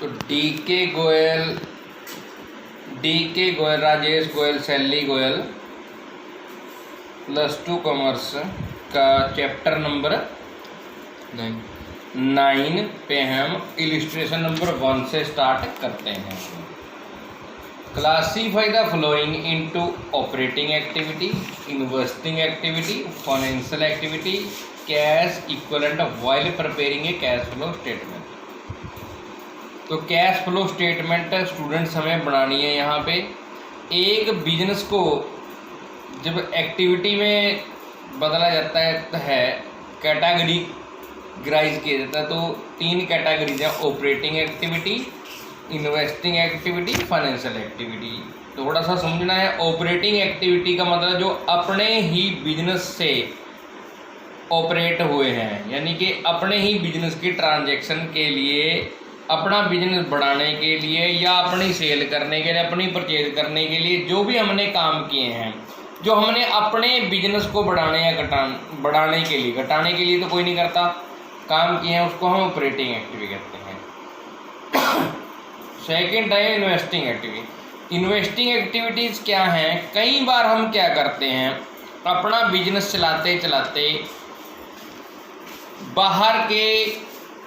तो डी के गोयल, राजेश गोयल, सैली गोयल +2 कॉमर्स का चैप्टर नंबर 9 पे हम इलिस्ट्रेशन नंबर 1 से स्टार्ट करते हैं। Classify the flowing into operating activity, investing activity, financial activity, cash equivalent while preparing A cash flow statement. तो कैश फ्लो स्टेटमेंट स्टूडेंट्स हमें बनानी है। यहाँ पे एक बिजनेस को जब एक्टिविटी में बदला जाता है कैटेगरीराइज किया जाता है, तो 3 कैटेगरीज हैं, operating activity, investing activity, financial activity. थोड़ा सा समझना है। ऑपरेटिंग एक्टिविटी का मतलब जो अपने ही बिजनेस से ऑपरेट हुए हैं, यानी कि अपने ही बिजनेस की ट्रांजैक्शन के लिए, अपना बिजनेस बढ़ाने के लिए या अपनी सेल करने के लिए, अपनी परचेज करने के लिए जो भी हमने काम किए हैं, जो हमने अपने बिजनेस को बढ़ाने या बढ़ाने के लिए, घटाने के लिए तो कोई नहीं करता, काम किए हैं, उसको हम ऑपरेटिंग एक्टिविटी कहते हैं। सेकंड है इन्वेस्टिंग एक्टिविटी। इन्वेस्टिंग एक्टिविटीज़ क्या हैं? कई बार हम क्या करते हैं, अपना बिजनेस चलाते चलाते बाहर के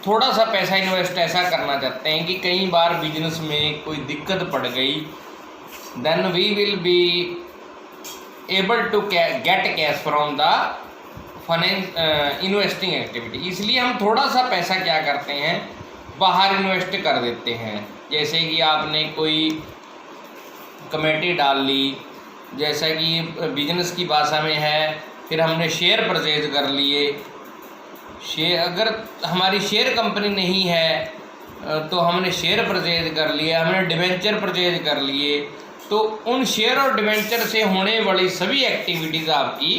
थोड़ा सा पैसा इन्वेस्ट ऐसा करना चाहते हैं कि कई बार बिजनेस में कोई दिक्कत पड़ गई, then we will be able to get cash from the investing activity. इसलिए हम थोड़ा सा पैसा क्या करते हैं, बाहर इन्वेस्ट कर देते हैं। जैसे कि आपने कोई कमेटी डाल ली, जैसा कि बिजनेस की भाषा में है, फिर हमने शेयर परचेज कर लिए। शेयर, अगर हमारी शेयर कंपनी नहीं है तो हमने शेयर परचेज कर लिया, हमने डिवेंचर परचेज कर लिए। तो उन शेयर और डिवेंचर से होने वाली सभी एक्टिविटीज़ आपकी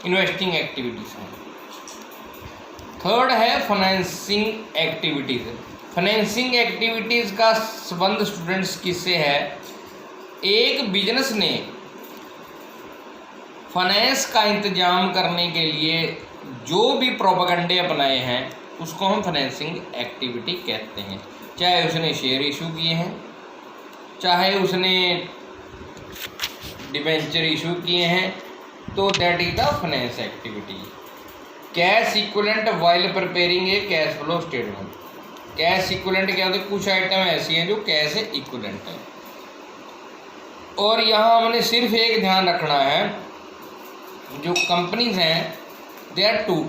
इन्वेस्टिंग एक्टिविटीज़ हैं। थर्ड है फाइनेंसिंग एक्टिविटीज़। फाइनेंसिंग एक्टिविटीज़ का संबंध स्टूडेंट्स किससे है? एक बिजनेस ने फाइनेंस का इंतजाम करने के लिए जो भी प्रोपेगेंडे अपनाए हैं उसको हम फाइनेंसिंग एक्टिविटी कहते हैं। चाहे उसने शेयर इशू किए हैं, चाहे उसने डिबेंचर इशू किए हैं, तो that is the finance activity. Cash equivalent while preparing A cash flow statement. Cash equivalent क्या होता है? कुछ आइटम ऐसी हैं जो कैश इक्विवेलेंट है। और यहाँ हमने सिर्फ एक ध्यान रखना है, जो कंपनीज हैं दे आर 2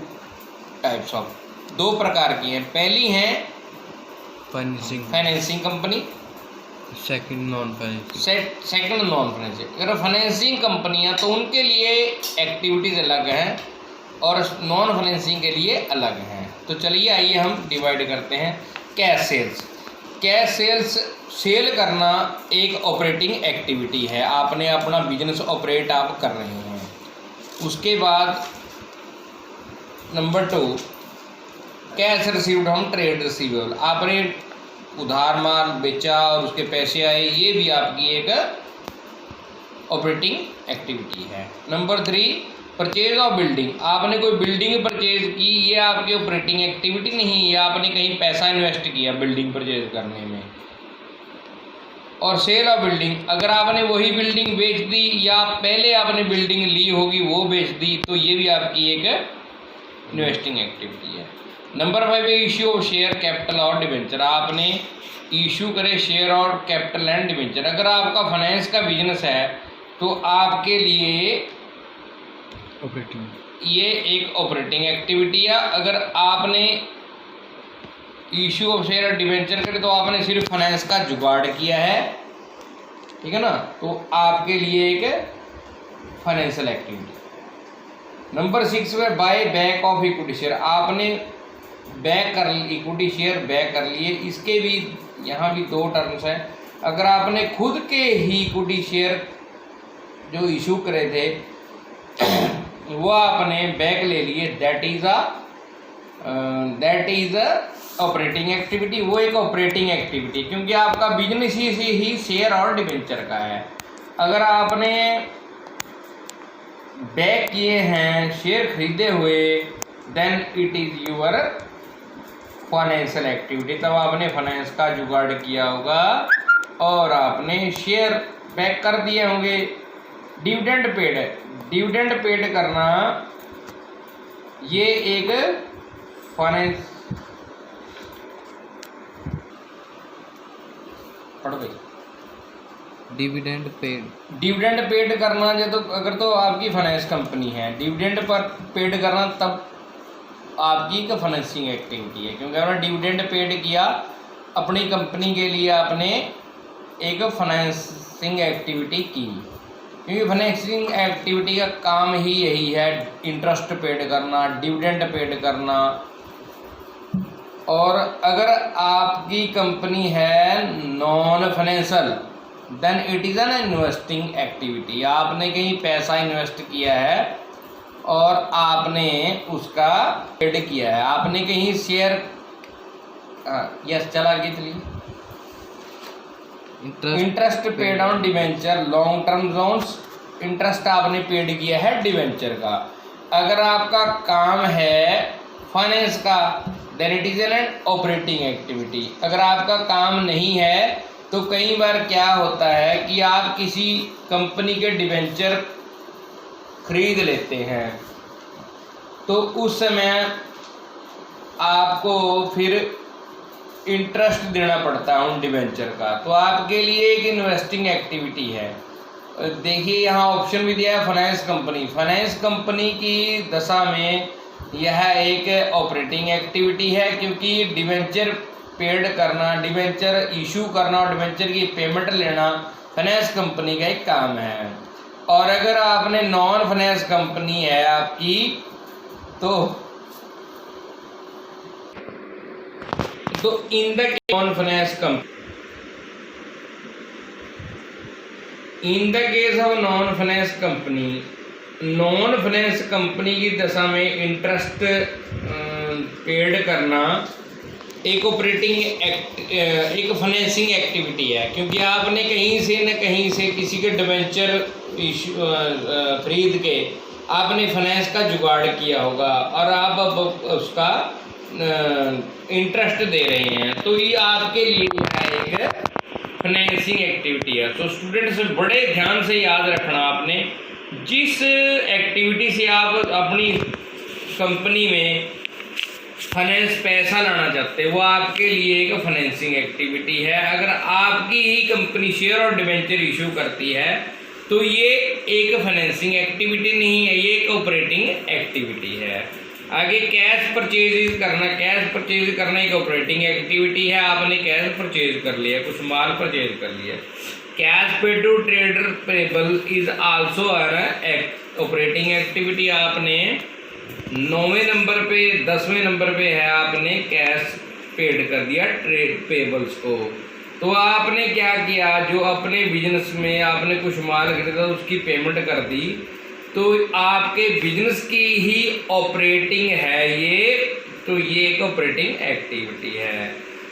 टाइप्स ऑफ, 2 प्रकार की हैं। पहली है financing company, second non financing. Second non financing. अगर फाइनेंसिंग कंपनियां तो उनके लिए एक्टिविटीज़ अलग हैं और नॉन फाइनेंसिंग के लिए अलग हैं। तो चलिए आइए हम डिवाइड करते हैं। Cash sales. Cash sales, sale करना एक ऑपरेटिंग एक्टिविटी है। आपने अपना बिजनेस ऑपरेट आप कर रहे हैं। उसके बाद नंबर 2 कैश रिसीव्ड हम ट्रेड रिसीवेबल। आपने उधार माल बेचा और उसके पैसे आए, ये भी आपकी एक ऑपरेटिंग एक्टिविटी है। Number 3 purchase of building. आपने कोई बिल्डिंग परचेज की, ये आपकी ऑपरेटिंग एक्टिविटी नहीं, ये आपने कहीं पैसा इन्वेस्ट किया बिल्डिंग परचेज करने में। और सेल ऑफ बिल्डिंग, अगर आपने वही बिल्डिंग बेच दी या पहले आपने बिल्डिंग ली होगी वो बेच दी, तो ये भी आपकी एक इन्वेस्टिंग एक्टिविटी है। नंबर 5 है इश्यू ऑफ शेयर कैपिटल और डिवेंचर। आपने इशू करे शेयर और कैपिटल एंड डिवेंचर। अगर आपका फाइनेंस का बिजनेस है तो आपके लिए ये एक ऑपरेटिंग एक्टिविटी है। अगर आपने इशू ऑफ शेयर और डिवेंचर करे तो आपने सिर्फ फाइनेंस का जुगाड़ किया है, ठीक है ना, तो आपके लिए एक फाइनेंशियल एक्टिविटी। नंबर 6 में buy back of equity share. आपने बैक कर इक्विटी शेयर बैक कर लिए। इसके भी यहाँ भी 2 टर्म्स हैं। अगर आपने खुद के ही इक्विटी शेयर जो इशू करे थे वो आपने बैक ले लिए, दैट इज ऑपरेटिंग एक्टिविटी। वो एक ऑपरेटिंग एक्टिविटी, क्योंकि आपका बिजनेस ही शेयर और डिवेंचर का है। अगर आपने बैक किए हैं, शेयर खरीदे हुए, then it is your financial activity, तब आपने फाइनेंस का जुगाड़ किया होगा और आपने शेयर बैक कर दिए होंगे। डिविडेंड पेड, डिविडेंड पेड करना ये एक फाइनेंस, पढ़ो भाई। डिविडेंड पेड, डिविडेंड पेड करना जो, तो अगर तो आपकी फाइनेंस कंपनी है, डिविडेंड पर पेड करना तब आपकी एक फाइनेंसिंग एक्टिविटी है, क्योंकि आपने डिविडेंड पेड किया अपनी कंपनी के लिए, आपने एक फाइनेंसिंग एक्टिविटी की, क्योंकि फाइनेंसिंग एक्टिविटी का काम ही यही है, इंटरेस्ट पेड करना, डिविडेंड पेड करना। और अगर आपकी कंपनी है non financial, then it is an investing activity. आपने कहीं पैसा इन्वेस्ट किया है और आपने उसका पेड किया है, आपने कहीं शेयर, यस चला आगे चलिए। Interest paid on debenture, long term loans, interest आपने पेड किया है डिवेंचर का। अगर आपका काम है फाइनेंस का, then it is an operating activity. अगर आपका काम नहीं है तो कई बार क्या होता है कि आप किसी कंपनी के डिवेंचर खरीद लेते हैं, तो उस समय आपको फिर इंटरेस्ट देना पड़ता है उन डिवेंचर का, तो आपके लिए एक इन्वेस्टिंग एक्टिविटी है। देखिए यहाँ ऑप्शन भी दिया है फाइनेंस कंपनी। फाइनेंस कंपनी की दशा में यह एक ऑपरेटिंग एक्टिविटी है, क्योंकि डिवेंचर पेड करना, डिवेंचर इशू करना और डिवेंचर की पेमेंट लेना फाइनेंस कंपनी का एक काम है। और अगर आपने नॉन फाइनेंस कंपनी है आपकी, तो in the non finance company, in the case of non finance company, non finance company की दशा में इंटरेस्ट पेड करना एक ऑपरेटिंग एक फाइनेंसिंग एक्टिविटी है, क्योंकि आपने कहीं से न कहीं से किसी के डिवेंचर इशू खरीद के आपने फाइनेंस का जुगाड़ किया होगा और आप अब उसका इंटरेस्ट दे रहे हैं, तो ये आपके लिए एक फाइनेंसिंग एक्टिविटी है। तो स्टूडेंट्स बड़े ध्यान से याद रखना आपने, जिस एक्टिविटी से आप अपनी कंपनी में फाइनेंस पैसा लाना चाहते हैं वो आपके लिए एक फाइनेंसिंग एक्टिविटी है। अगर आपकी ही कंपनी शेयर और डिवेंचर इशू करती है तो ये एक फाइनेंसिंग एक्टिविटी नहीं है, ये एक ऑपरेटिंग एक्टिविटी है। आगे कैश परचेज करना, कैश परचेज करना एक ऑपरेटिंग एक्टिविटी है। आपने कैश परचेज कर लिया, कुछ माल परचेज कर लिया। Cash paid to trader payable is also an operating activity. आपने 9वें नंबर पे 10वें नंबर पे है, आपने कैश पेड कर दिया ट्रेड पेबल्स को। तो आपने क्या किया, जो अपने बिजनेस में आपने कुछ माल खरीदा उसकी पेमेंट कर दी, तो आपके बिजनेस की ही ऑपरेटिंग है ये, तो ये एक ऑपरेटिंग एक्टिविटी है।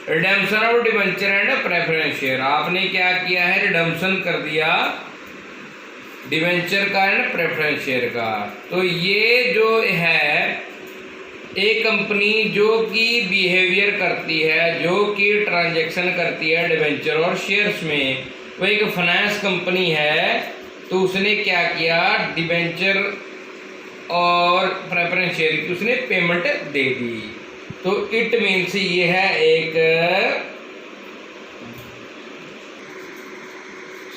Redemption of debenture and preference share, आपने क्या किया है, रिडेम्पशन कर दिया डिवेंचर का एंड प्रेफरेंस शेयर का। तो ये जो है एक कंपनी जो कि बिहेवियर करती है, जो कि ट्रांजैक्शन करती है डिवेंचर और शेयर्स में, वो एक फाइनेंस कंपनी है। तो उसने क्या किया, डिवेंचर और प्रेफरेंस शेयर की उसने पेमेंट दे दी। तो इट मीन्स ये है एक,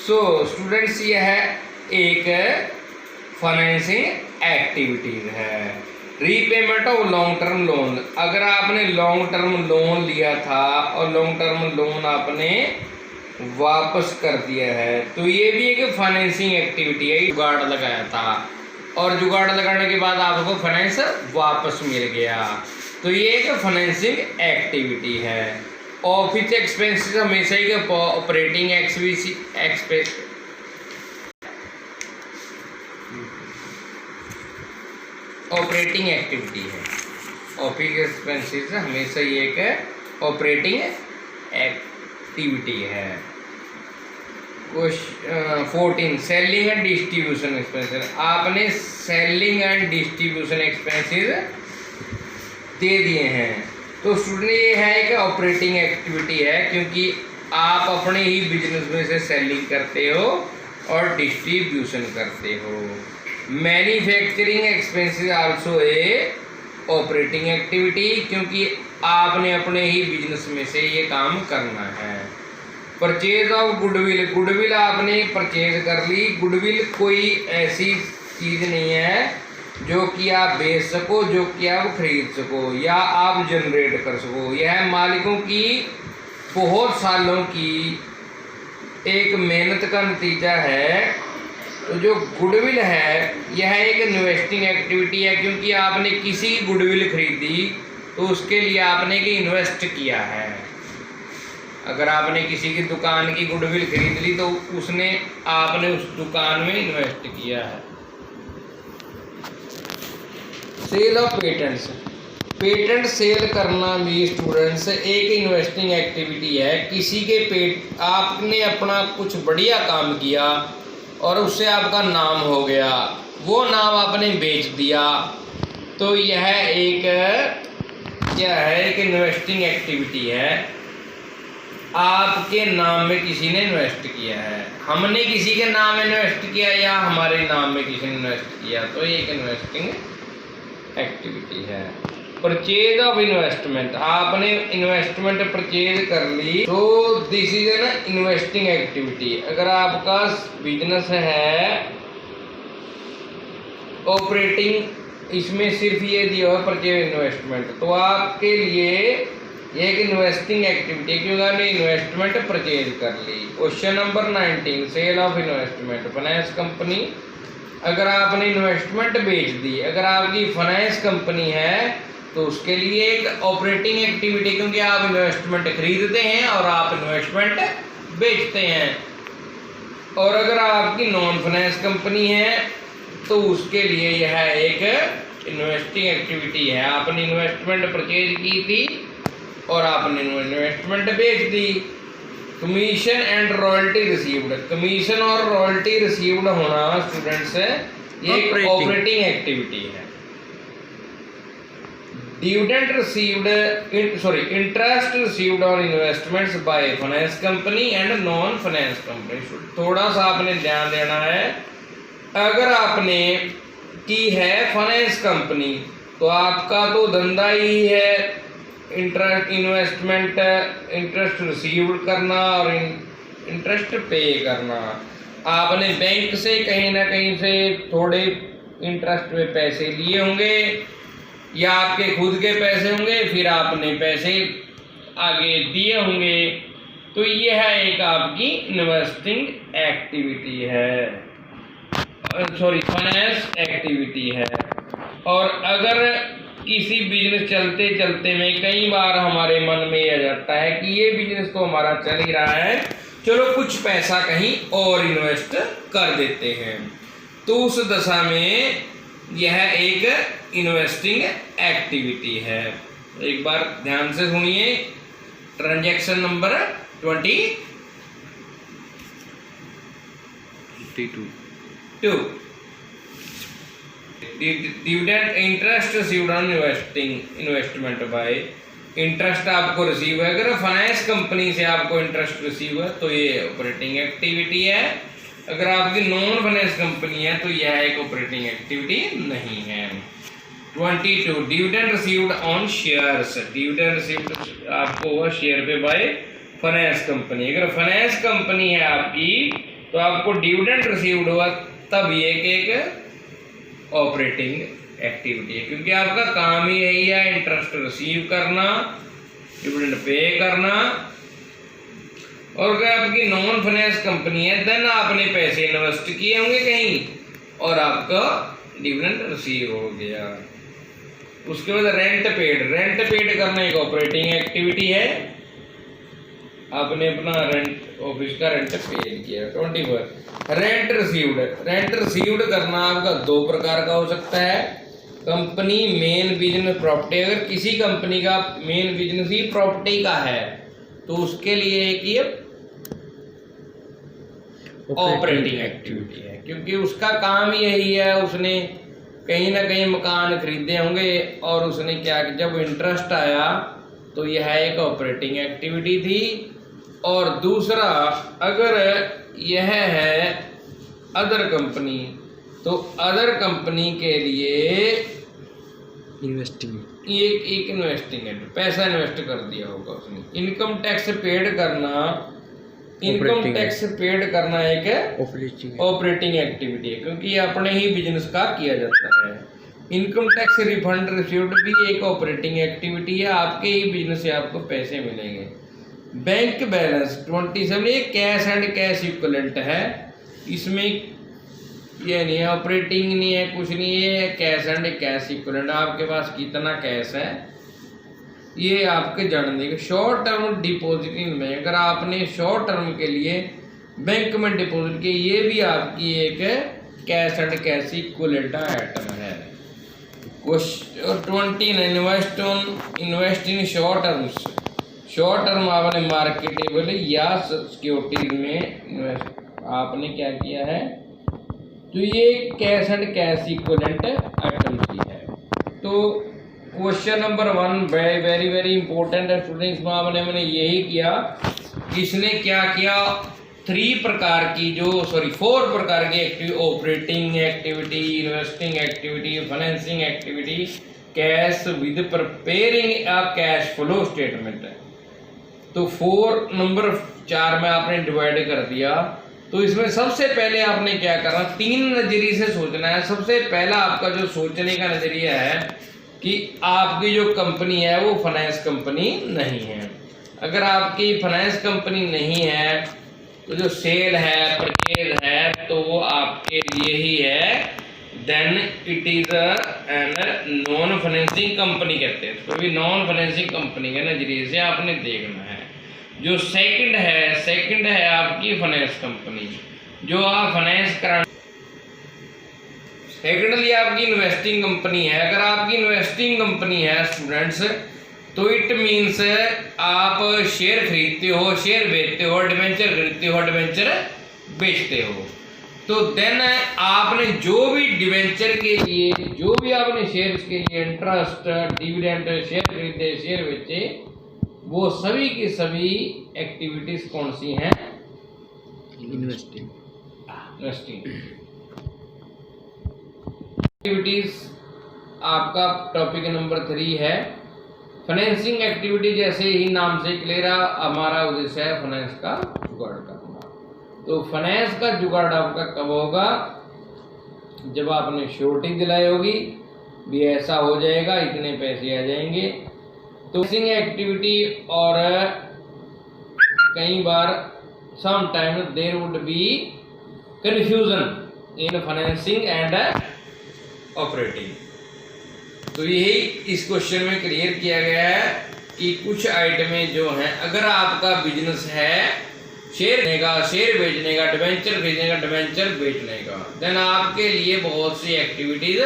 सो स्टूडेंट्स ये है एक फाइनेंसिंग एक्टिविटीज है। Repayment of long term loan, अगर आपने लॉन्ग टर्म लोन लिया था और लॉन्ग टर्म लोन आपने वापस कर दिया है, तो ये भी एक फाइनेंसिंग एक्टिविटी है। जुगाड़ लगाया था और जुगाड़ लगाने के बाद आपको फाइनेंस वापस मिल गया, तो ये एक फाइनेंसिंग एक्टिविटी है। ऑफिस एक्सपेंसेस हमेशा ही ऑपरेटिंग एक्सपेंस ऑपरेटिंग एक्टिविटी है। ऑफिस एक्सपेंसेस हमेशा ये एक ऑपरेटिंग एक्टिविटी है। 14 सेलिंग एंड डिस्ट्रीब्यूशन एक्सपेंसेस, आपने सेलिंग एंड डिस्ट्रीब्यूशन एक्सपेंसेस दे दिए हैं, तो स्टूडेंट ये है एक ऑपरेटिंग एक्टिविटी है, क्योंकि आप अपने ही बिजनेस में से सेलिंग करते हो और डिस्ट्रीब्यूशन करते हो। Manufacturing expenses also a operating activity, क्योंकि आपने अपने ही बिजनेस में से ये काम करना है। परचेज ऑफ गुडविल, गुडविल आपने परचेज कर ली। गुडविल कोई ऐसी चीज़ नहीं है जो कि आप बेच सको, जो कि आप खरीद सको या आप जनरेट कर सको। यह मालिकों की बहुत सालों की एक मेहनत का नतीजा है। तो जो गुडविल है यह एक इन्वेस्टिंग एक्टिविटी है, क्योंकि आपने किसी की गुडविल खरीदी तो उसके लिए आपने कि इन्वेस्ट किया है। अगर आपने किसी की दुकान की गुडविल खरीद ली तो उसने आपने उस दुकान में इन्वेस्ट किया है। Sale of patents, patent sale करना भी स्टूडेंट्स एक इन्वेस्टिंग एक्टिविटी है। किसी के आपने अपना कुछ बढ़िया काम किया और उससे आपका नाम हो गया, वो नाम आपने बेच दिया, तो यह एक क्या है, एक इन्वेस्टिंग एक्टिविटी है। आपके नाम में किसी ने इन्वेस्ट किया है, हमने किसी के नाम में इन्वेस्ट किया या हमारे नाम में किसी ने इन्वेस्ट किया, तो ये एक इन्वेस्टिंग एक्टिविटी है। परचेज ऑफ इन्वेस्टमेंट, आपने इन्वेस्टमेंट परचेज कर ली तो this is an investing activity. अगर आपका बिजनेस है ऑपरेटिंग, इसमें सिर्फ ये दिया हुआ परचेज इन्वेस्टमेंट, तो आपके लिए ये एक इन्वेस्टिंग एक्टिविटी है, क्योंकि आपने इन्वेस्टमेंट परचेज कर ली। Question number 19, sale of investment, finance company. अगर आपने इन्वेस्टमेंट बेच दी, अगर आपकी फाइनेंस कंपनी है तो उसके लिए एक ऑपरेटिंग एक्टिविटी, क्योंकि आप इन्वेस्टमेंट खरीदते हैं और आप इन्वेस्टमेंट बेचते हैं। और अगर आपकी नॉन फाइनेंस कंपनी है तो उसके लिए यह एक इन्वेस्टिंग एक्टिविटी है। आपने इन्वेस्टमेंट परचेज की थी और आपने इन्वेस्टमेंट बेच दी। Commission and royalty received, commission और रॉयल्टी रिसीव्ड होना स्टूडेंट्स ये एक ऑपरेटिंग एक्टिविटी है। Dividend received, interest received on investments by finance company and non finance company. थोड़ा सा आपने ध्यान देना है, अगर आपने की है फाइनेंस कंपनी तो आपका तो धंधा ही है इंटरेस्ट, इन्वेस्टमेंट, इंटरेस्ट रिसीव करना और इंटरेस्ट पे करना। आपने बैंक से कहीं ना कहीं से थोड़े इंटरेस्ट पे पैसे लिए होंगे या आपके खुद के पैसे होंगे, फिर आपने पैसे आगे दिए होंगे, तो यह एक आपकी इन्वेस्टिंग एक्टिविटी है, फाइनेंस एक्टिविटी है। और अगर किसी बिजनेस चलते चलते में कई बार हमारे मन में आ जाता है कि ये बिजनेस तो हमारा चल ही रहा है, चलो कुछ पैसा कहीं और इन्वेस्ट कर देते हैं, तो उस दशा में यह एक इन्वेस्टिंग एक्टिविटी है। एक बार ध्यान से सुनिए, transaction number 22 dividend interest received on investment by, interest आपको रिसीव है। अगर फाइनेंस कंपनी से आपको इंटरेस्ट रिसीव है तो ये ऑपरेटिंग एक्टिविटी है। अगर आपकी नॉन फाइनेंस कंपनी है तो यह एक ऑपरेटिंग एक्टिविटी नहीं है। 22 dividend received on shares, dividend received आपको हुआ शेयर पे बाय फाइनेंस कंपनी। अगर फाइनेंस कंपनी है आपकी तो आपको डिविडेंड रिसीव्ड हुआ, तब ये एक ऑपरेटिंग एक्टिविटी है, क्योंकि आपका काम ही यही है इंटरेस्ट रिसीव करना, डिविडेंड पे करना। और अगर आपकी नॉन फाइनेंस कंपनी है देन आपने पैसे इन्वेस्ट किए होंगे कहीं और आपका डिविडेंड रिसीव हो गया। उसके बाद रेंट पेड करना एक ऑपरेटिंग एक्टिविटी है। आपने अपना रेंट, ऑफिस का रेंट पे किया। 21 रेंट रिसीव्ड करना आपका दो प्रकार का हो सकता है। कंपनी मेन बिजनेस प्रॉपर्टी, अगर किसी कंपनी का मेन बिजनेस ही प्रॉपर्टी का है तो उसके लिए एक ऑपरेटिंग एक्टिविटी है, क्योंकि उसका काम यही है, उसने कहीं ना कहीं मकान खरीदे होंगे और उसने क्या, जब इंटरेस्ट आया तो यह एक ऑपरेटिंग एक्टिविटी थी। और दूसरा, अगर यह है अदर कंपनी, तो अदर कंपनी के लिए इन्वेस्टिंग, एक इन्वेस्टिंग है, पैसा इन्वेस्ट कर दिया होगा उसने। इनकम टैक्स पेड करना, इनकम टैक्स पेड करना एक ऑपरेटिंग एक्टिविटी है, क्योंकि ये अपने ही बिजनेस का किया जाता है। इनकम टैक्स रिफंड रिसीव्ड भी एक ऑपरेटिंग एक्टिविटी है, आपके ही बिजनेस से आपको पैसे मिलेंगे। बैंक बैलेंस 27 ये कैश एंड कैश इक्विवेलेंट है, इसमें ये नहीं है, ऑपरेटिंग नहीं है, कुछ नहीं है, कैश एंड कैश इक्विवेलेंट। आपके पास कितना कैश है ये आपके जानने के। Short term deposit in bank, अगर आपने शॉर्ट टर्म के लिए बैंक में डिपॉजिट किया, ये भी आपकी एक cash and cash equivalent item है। 29 invest in short terms, short term आपने मार्केटेबल या सिक्योरिटीज में इन्वेस्ट आपने क्या किया है, तो ये cash and cash equivalent item की है। तो question number 1 very very important है स्टूडेंट्स, में आपने यही किया, इसने क्या किया, 4 प्रकार की activity, operating activity, investing activity, financing activity, cash with preparing a cash flow statement. तो 4 नंबर 4 में आपने डिवाइड कर दिया। तो इसमें सबसे पहले आपने क्या करना, 3 नजरिए से सोचना है। सबसे पहला आपका जो सोचने का नजरिया है कि आपकी जो कंपनी है वो फाइनेंस कंपनी नहीं है। अगर आपकी फाइनेंस कंपनी नहीं है तो जो सेल है, परचेज है, तो वो आपके लिए ही है, then it is an non financing company कहते हैं। तो भी नॉन फाइनेंसिंग कंपनी के नजरिए से आपने देखना है। जो सेकंड है आपकी फाइनेंस कंपनी, जो आप फाइनेंस करा। सेकेंडली आपकी इन्वेस्टिंग कंपनी है। अगर आपकी इन्वेस्टिंग कंपनी है स्टूडेंट्स, तो इट मीन्स आप शेयर खरीदते हो, शेयर बेचते हो, डिबेंचर खरीदते हो, डिबेंचर बेचते हो। तो देन आपने जो भी डिबेंचर के लिए, जो भी आपने शेयर्स के लिए इंटरेस्ट, डिविडेंड, शेयर खरीदे, शेयर बेचे, वो सभी की सभी एक्टिविटीज कौन सी हैं, इन्वेस्टिंग एक्टिविटीज। आपका टॉपिक नंबर 3 है फाइनेंसिंग एक्टिविटी। जैसे ही नाम से क्लियर है, हमारा उद्देश्य है फाइनेंस का जुगाड़ करना। तो फाइनेंस का जुगाड़ आपका कब होगा, जब आपने श्योरिटी दिलाई होगी भी ऐसा हो जाएगा, इतने पैसे आ जाएंगे। तो फाइनेंसिंग एक्टिविटी, और कई बार some time there would be confusion in financing and operating. तो यही इस क्वेश्चन में क्लियर किया गया है कि कुछ आइटमें जो हैं, अगर आपका बिजनेस है शेयर लेने का, शेयर बेचने का, डिबेंचर खरीदने का, डिबेंचर बेचने का, देन आपके लिए बहुत सी एक्टिविटीज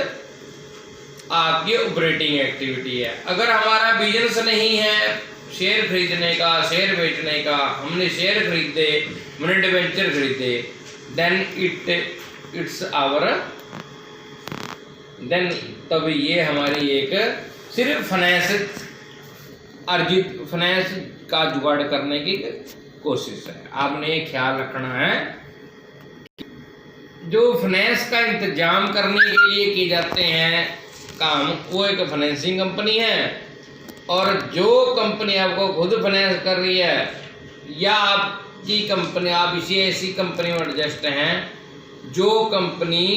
आपकी ऑपरेटिंग एक्टिविटी है। अगर हमारा बिजनेस नहीं है शेयर खरीदने का, शेयर बेचने का, हमने शेयर खरीदे, हमने डिबेंचर खरीदे, देन इट्स आवर, देन तब ये हमारी एक सिर्फ फाइनेंस का जुगाड़ करने की कोशिश है। आपने ये ख्याल रखना है जो फाइनेंस का इंतजाम करने के लिए किए जाते हैं काम, वो एक फाइनेंसिंग कंपनी है। और जो कंपनी आपको खुद फाइनेंस कर रही है, या आपकी कंपनी, आप इसी ऐसी कंपनी में एडजस्ट हैं जो कंपनी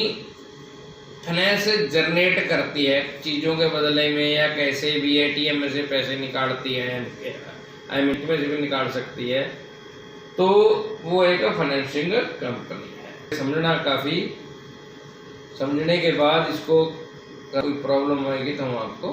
फाइनेंस जनरेट करती है चीज़ों के बदले में, या कैसे भी ATM में से पैसे निकालती है, IMF में से भी निकाल सकती है, तो वो एक फाइनेंसिंग कंपनी है। समझना, काफ़ी समझने के बाद इसको कोई प्रॉब्लम आएगी तो हम आपको